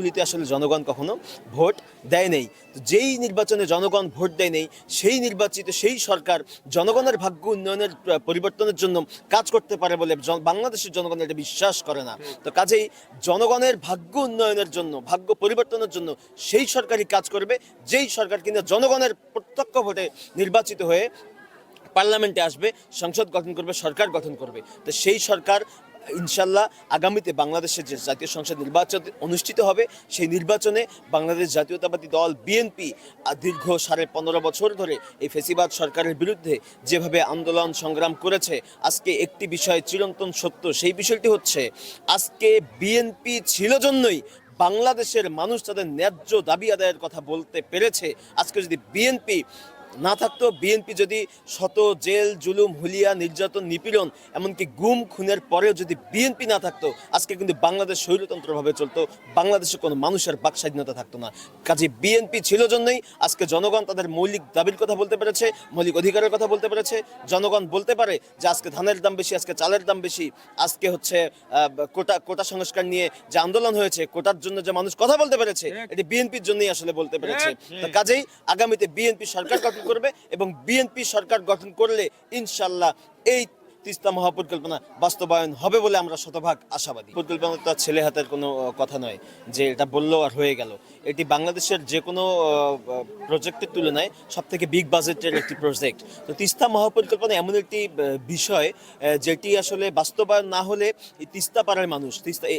গুলিতে আসলে জনগণ কখনো ভোট দেয় নেই। তো যেই নির্বাচনে জনগণ ভোট দেয় নেই সেই নির্বাচিত সেই সরকার জনগণের ভাগ্য উন্নয়নের পরিবর্তনের জন্য কাজ করতে পারে বলে বাংলাদেশের জনগণ এটা বিশ্বাস করে না। তো কাজেই জনগণের ভাগ্য উন্নয়নের জন্য ভাগ্য পরিবর্তনের জন্য সেই সরকারই কাজ করবে যেই সরকার কিনা জনগণের প্রত্যক্ষ ভোটে নির্বাচিত হয়ে পার্লামেন্টে আসবে, সংসদ গঠন করবে, সরকার গঠন করবে। তো সেই সরকার ইনশাল্লাহ আগামীতে বাংলাদেশের যে জাতীয় সংসদ নির্বাচন অনুষ্ঠিত হবে সেই নির্বাচনে বাংলাদেশ জাতীয়তাবাদী দল বিএনপি দীর্ঘ 15.5 বছর ধরে এই ফেসিবাদ সরকারের বিরুদ্ধে যেভাবে আন্দোলন সংগ্রাম করেছে, আজকে একটি বিষয় চিরন্তন সত্য, সেই বিষয়টি হচ্ছে আজকে বিএনপি ছিল জন্যই বাংলাদেশের মানুষ তাদের ন্যায্য দাবি আদায়ের কথা বলতে পেরেছে। আজকে যদি বিএনপি না থাকতো, বিএনপি যদি শত জেল জুলুম হুলিয়া নির্যাতন নিপীড়ন এমনকি গুম খুনের পরেও যদি বিএনপি না থাকতো, আজকে কিন্তু বাংলাদেশ স্বৈরতন্ত্রভাবে চলতো, বাংলাদেশে কোনো মানুষের বাক স্বাধীনতা থাকতো না। কাজে বিএনপি ছিল জন্যই আজকে জনগণ তাদের মৌলিক দাবির কথা বলতে পেরেছে, মৌলিক অধিকারের কথা বলতে পেরেছে। জনগণ বলতে পারে যে আজকে ধানের দাম বেশি, আজকে চালের দাম বেশি, আজকে হচ্ছে কোটা সংস্কার নিয়ে যে আন্দোলন হয়েছে, কোটার জন্য যে মানুষ কথা বলতে পেরেছে, এটি বিএনপির জন্যই আসলে বলতে পেরেছে। তো কাজেই আগামীতে বিএনপি সরকার গঠন করবে এবং বিএনপি সরকার গঠন করলে ইনশাল্লাহ এই তিস্তা মহাপরিকল্পনা বাস্তবায়ন হবে বলে আমরা শতভাগ আশাবাদী। পরিকল্পনা তো ছেলে হাতের কোনো কথা নয় যে এটা বললো আর হয়ে গেল। এটি বাংলাদেশের যে কোনো প্রজেক্টের তুলনায় সব থেকে বিগ বাজেটের একটি প্রজেক্ট। তো তিস্তা মহাপরিকল্পনা এমন একটি বিষয় যেটি আসলে বাস্তবায়ন না হলে এই তিস্তা পাড়ার মানুষ,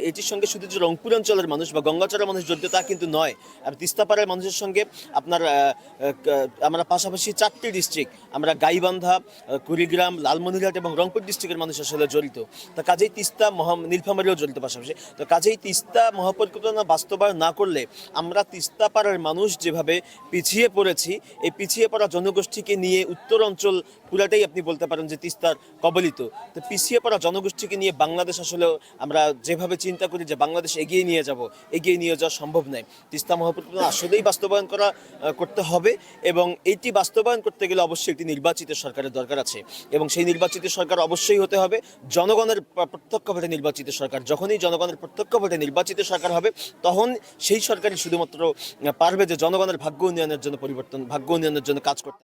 এটির সঙ্গে শুধু যে রংপুর অঞ্চলের মানুষ বা গঙ্গাচড়ার মানুষ জড়িত তা কিন্তু নয়। আর তিস্তা পাড়ার মানুষের সঙ্গে আপনার আমরা পাশাপাশি 4টি ডিস্ট্রিক্ট, আমরা গাইবান্ধা, কুড়িগ্রাম, লালমনিরহাট এবং রংপুর ডিস্ট্রিক্টের মানুষ আসলে জড়িত। তো কাজেই তিস্তা নীলফামারীও জড়িত পাশাপাশি। তো কাজেই তিস্তা মহাপরিকল্পনা বাস্তবায়ন না করলে আমরা তিস্তা পাড়ার মানুষ যেভাবে পিছিয়ে পড়েছি, এই পিছিয়ে পড়া জনগোষ্ঠীকে নিয়ে উত্তর অঞ্চল পুরাটাই আপনি বলতে পারেন যে তিস্তার কবলিত। তো পিছিয়ে পড়া জনগোষ্ঠীকে নিয়ে বাংলাদেশ আসলে আমরা যেভাবে চিন্তা করি যে বাংলাদেশ এগিয়ে নিয়ে যাওয়া সম্ভব নয়। তিস্তা মহাপরিকল্পনা আসলেই বাস্তবায়ন করতে হবে এবং এইটি বাস্তবায়ন করতে গেলে অবশ্যই একটি নির্বাচিত সরকারের দরকার আছে এবং সেই নির্বাচিত সরকার অবশ্যই হতে হবে জনগণের প্রত্যক্ষ ভোটে নির্বাচিত সরকার। যখনই জনগণের প্রত্যক্ষ ভোটে নির্বাচিত সরকার হবে তখন সেই সরকারই শুধুমাত্র পারবে যে জনগণের ভাগ্য উন্নয়নের জন্য কাজ করতে।